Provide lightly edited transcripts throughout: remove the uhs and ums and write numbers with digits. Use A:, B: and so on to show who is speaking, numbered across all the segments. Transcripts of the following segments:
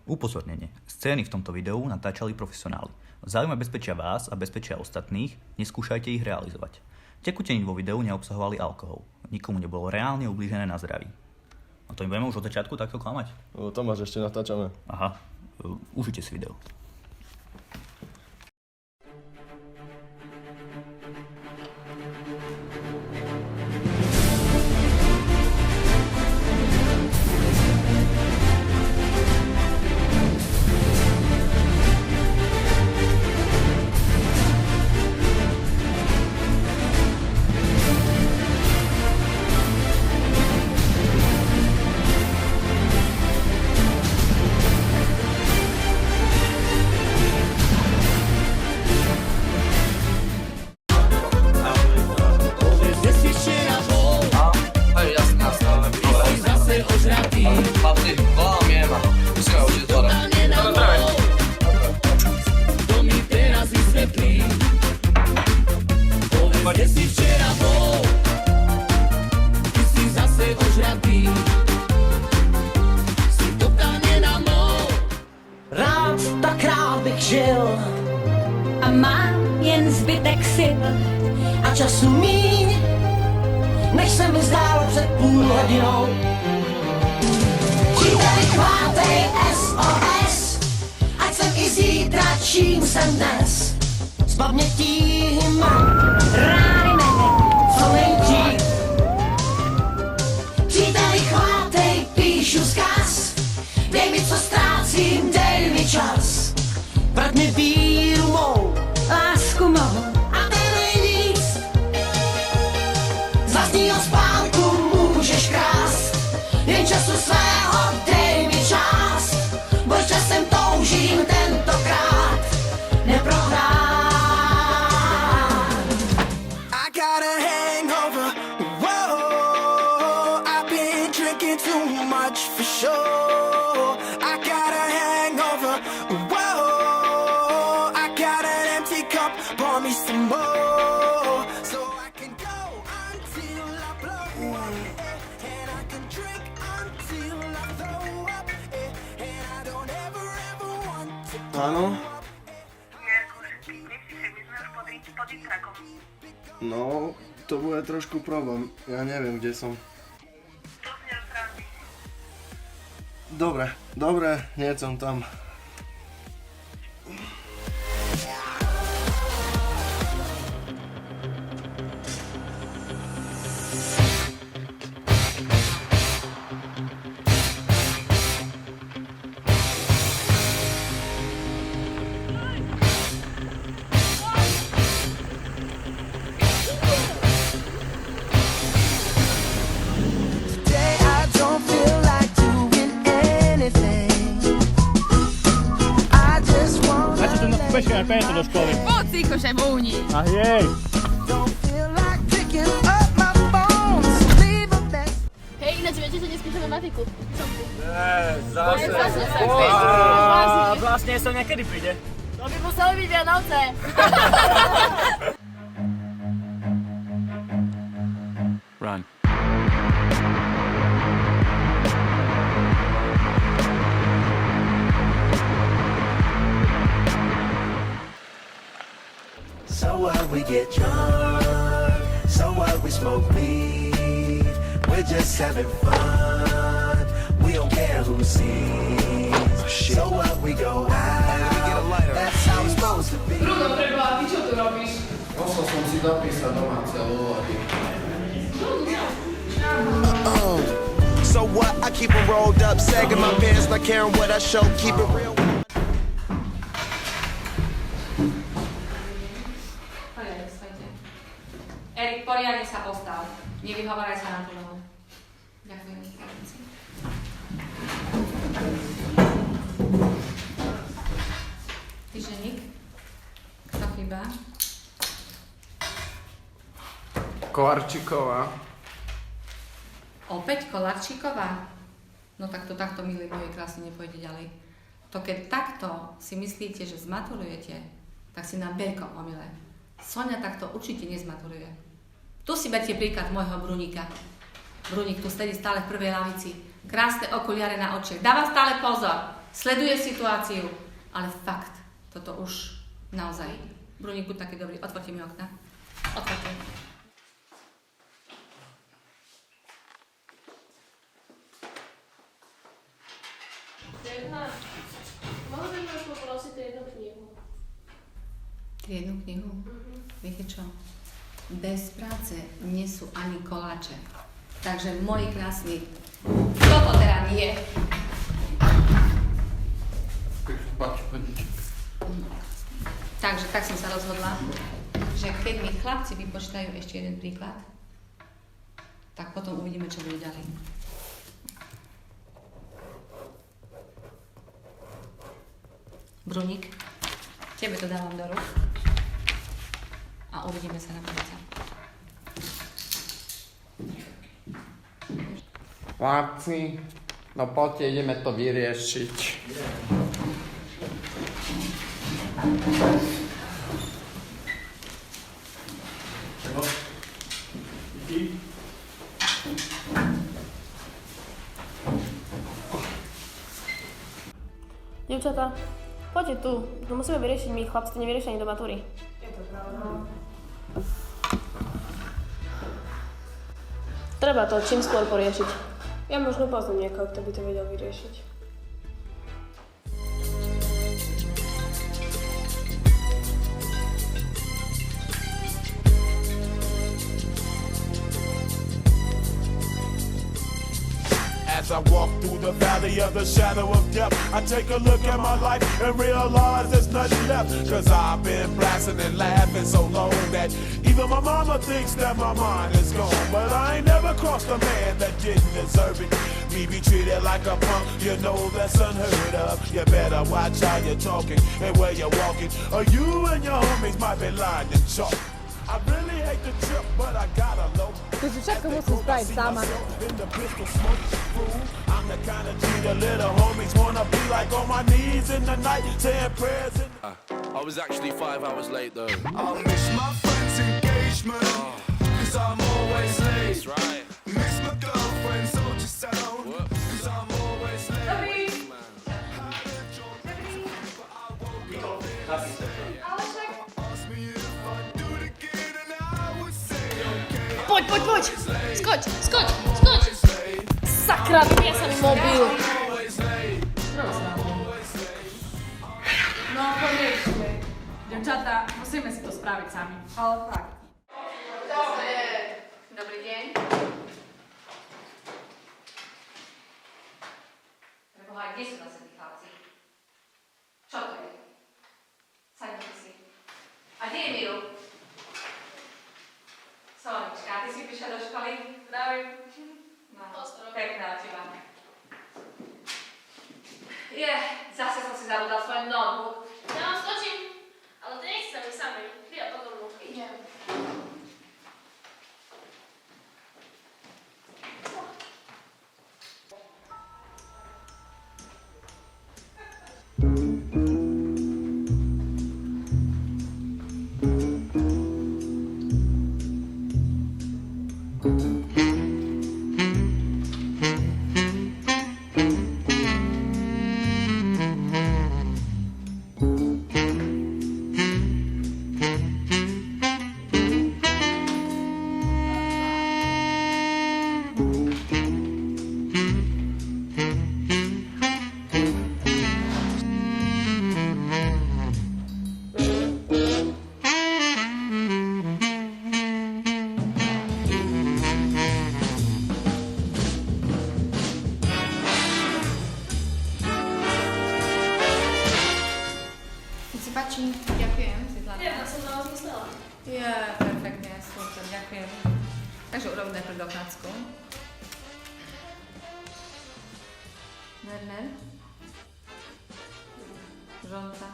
A: Upozornenie. Scény v tomto videu natáčali profesionáli. V záujme bezpečia vás a bezpečia ostatných neskúšajte ich realizovať. Tekutiny vo videu neobsahovali alkohol. Nikomu nebolo reálne ublížené na zdraví. A to im budeme už od začiatku takto klamať?
B: Tomáš, ešte natáčame.
A: Aha, užite si video.
C: Chlapci, volám Jema. Musíme už ísť dole.
D: To mi teraz vysvetlí. Povedz, kde si včera bol. Ty si zase ožratý. Si totálne na mol.
E: Rád tak rád bych žil a mám jen zbytek sil a času míň, než se mi zdálo před půl hodinou. Příteli, chvátej SOS, ať jsem i zítra, čím jsem dnes. Zbav mě tíhy mám, rány mene, co nejdřív. Příteli, chvátej, píšu vzkaz, dej mi, co ztrácím, dej mi čas. Vrať mi víru mou, lásku mou a ten nejvíc. Z vlastního spánku můžeš krást, jen času svého dej mi část. Boj časem toužím tentokrát neprohrát.
F: I got a hangover, whoa, I've been drinking too much for sure. I got a hangover, whoa, I got an empty cup, pour me some more. So I can go until I blow up, and I can drink until I throw up, and I don't ever want to.
B: Áno?
G: Mirku, myslíš, že by sme už pod Intrakom?
B: No, to bude trošku problém. Ja neviem, kde som.
G: To si nerozprávni.
B: Dobre, nie som tam.
F: Today I don't feel like doing anything. I just want
H: Mä sitten peskään Peetu tuossa kovin.
I: Ootko se muuni?
H: Ai ei!
F: don't feel like picking up my phone. So leave a message.
I: Hej, ináč viete, že neskúšame matiku?
H: Zase.
I: Vážne.
H: Vlastne som niekedy príde.
I: To by museli byť Vianoce.
C: Run.
F: So what, we get drunk. So what, we smoke weed. We're just having fun. We don't care who sees. So what, we go out. That's how it's supposed to be.
D: Bruno, preboha, ty čo tu robíš?
C: Musel som si dopísať domáce úlohy.
F: So what, I keep it rolled up, sagging my pants, not caring what I show, keep it real.
J: Poriadne, stojte. Erik, poriadne sa postav. Nevyhováraj sa na tú nohu. Ďakujem. Týženík. Kto chýba?
C: Kovarčíková.
J: Opäť Kolarčíková? No tak to takto, milí moji krásni, nepôjde ďalej. To keď takto si myslíte, že zmaturujete, tak si nám veľko omyle. Soňa takto určite nezmaturuje. Tu si berte príklad môjho Bruníka. Bruník tu sedí stále v prvej lavici. Krásne okuliare na očiach. Dáva stále pozor. sleduje situáciu, ale fakt, toto už naozaj. Bruník, buď taký dobrý, otvorte mi okna. Otvorte.
I: Mohla by ma poprosiť jednu knihu?
J: Jednu knihu? Viete čo? Bez práce nie sú ani koláče. Takže moji krásni, toto teda nie. Takže tak som sa rozhodla, že keď mi chlapci vypočítajú ešte jeden príklad, tak potom uvidíme, čo bude ďalej. Bruník, tebe to dávam do rúk a uvidíme sa na budúce.
K: Chlapci, no poďte, ideme to vyriešiť.
I: Dievčatá, poďte tu. To musíme vyriešiť my, chlapci to nevyriešia ani do matúry.
G: Je to pravda.
I: Treba to čím skôr poriešiť. Ja možno poznám niekoho, kto by to vedel vyriešiť.
F: As I walk through the valley of the shadow of death, I take a look at my life and realize there's nothing left. Cause I've been blasting and laughing so long that even my mama thinks that my mind is gone. But I ain't never crossed a man that didn't deserve it. Me be treated like a punk, you know that's unheard of. You better watch how you're talking and where you're walking, or you and your homies might be lying to chalk. I really hate the trip, but I gotta low.
I: Ty si všetko musíš spraviť sama.
F: I'm the kind of G the little homies wanna be like on my knees in the night saying prayers.
C: I was actually 5 hours late though.
F: I miss my friend's engagement, cause I'm always late.
C: That's right.
F: Miss my girlfriend, so just settle, cause I'm always late.
I: Poď! Skoč! Sakra, vypia sa mi mobil!
G: No, konečne. Devčatá, musíme si to spraviť sami. Ale fakt.
J: Dobrý deň. Preboha, kde sú zase tí chlapci? Čo to je? Sadnite si. A kde je Miro? Sonička, ty si prišla do školy? Zdravím. No, pekná teba. Zase som si zabudla svoj notebook.
I: Ja vám skočím, ale ty nechci sa mi sami. Ty a potom mu. Idem.
J: Ďakujem, Svetlana.
I: Ja som na vás myslela.
J: Perfektne, super, ďakujem. Takže urobím najprv dochnácku. Werner. Žonta.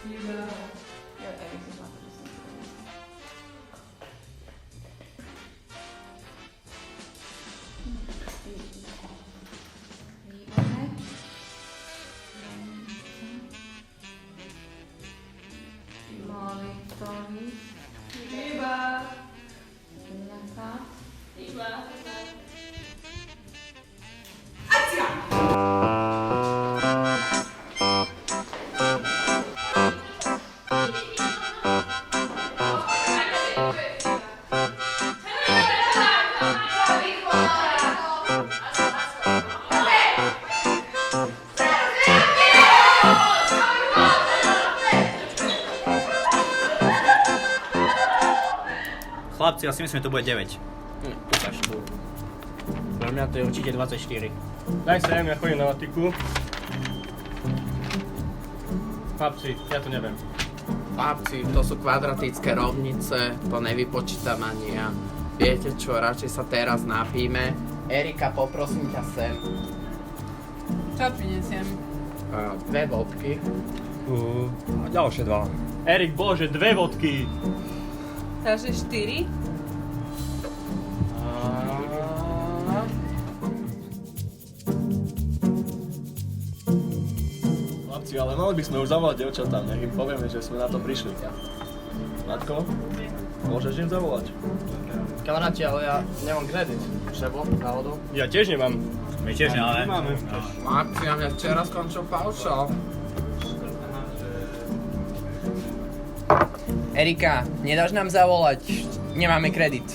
J: Jo, Evi, si zlatá, že som to povedala. Výborné. Monitoring.
I: Iba.
J: Iba.
H: Chlapci, ja si myslím, že to bude 9.
K: Ukáž tu. Pre mňa to je určite 24.
H: Daj sem, ja chodím na matiku. Chlapci, ja to neviem.
K: Chlapci, to sú kvadratické rovnice, to nevypočítam ani ja. Viete čo, radšej sa teraz napíme. Erika, poprosím ťa sem.
G: Čo prinesiem?
K: 2 vodky.
H: A ďalšie 2. Erik, bože, 2 vodky.
G: Takže 4?
B: Chlapci, ale mali by sme už zavolať dievčatám, nech im povieme, že sme na to prišli. Matko, môžeš im zavolať?
K: Kamaráti, ale ja nemám kredit. Šebo, náhodou?
H: Ja tiež nemám. My tiež nemáme.
K: Marci, a mňa včera skončil paušal. Erika, nedáš nám zavolať? Nemáme kredit.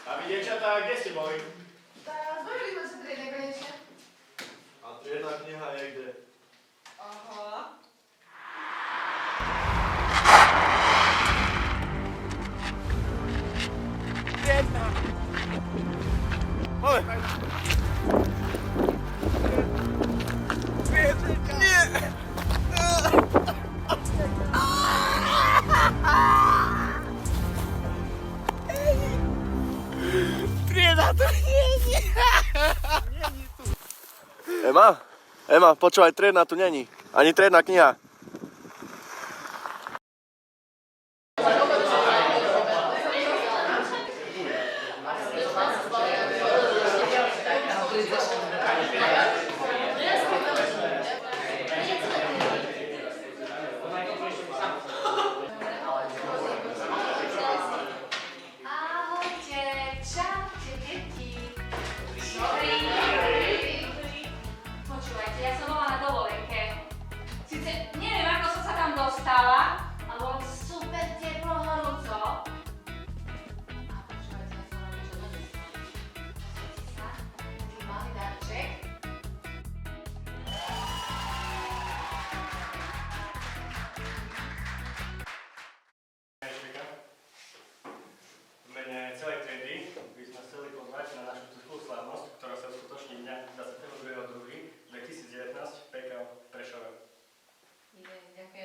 H: A vy, dievčatá, kde ste boli?
G: Zbavili sme sa triedne konečne.
B: A triedna kniha je kde?
G: Aha.
B: Ema, počúvaj, triedna tu není. Ani triedna kniha.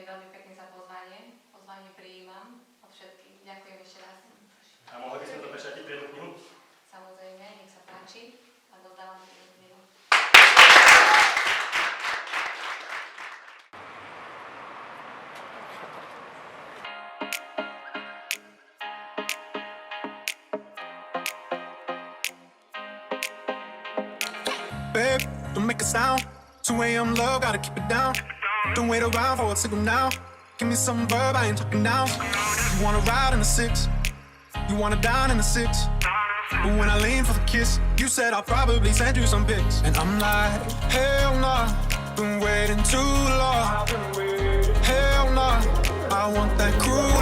J: Veľmi pekne za pozvanie. Pozvanie prijímam od všetkých. Ďakujem ešte raz.
H: A mohli by sme to prečítať pre jednu knihu?
J: Samozrejme, nech sa páči. A dozdávam jednu knihu.
F: Babe, don't make a sound. 2 a.m. love, gotta keep it down. Don't wait around for a signal now. Give me some verb, I ain't talking down. You wanna ride in the 6, you wanna dine in the 6. But when I lean for the kiss, you said I'll probably send you some pics. And I'm like, hell nah, been waiting too long. Hell nah, I want that cruise.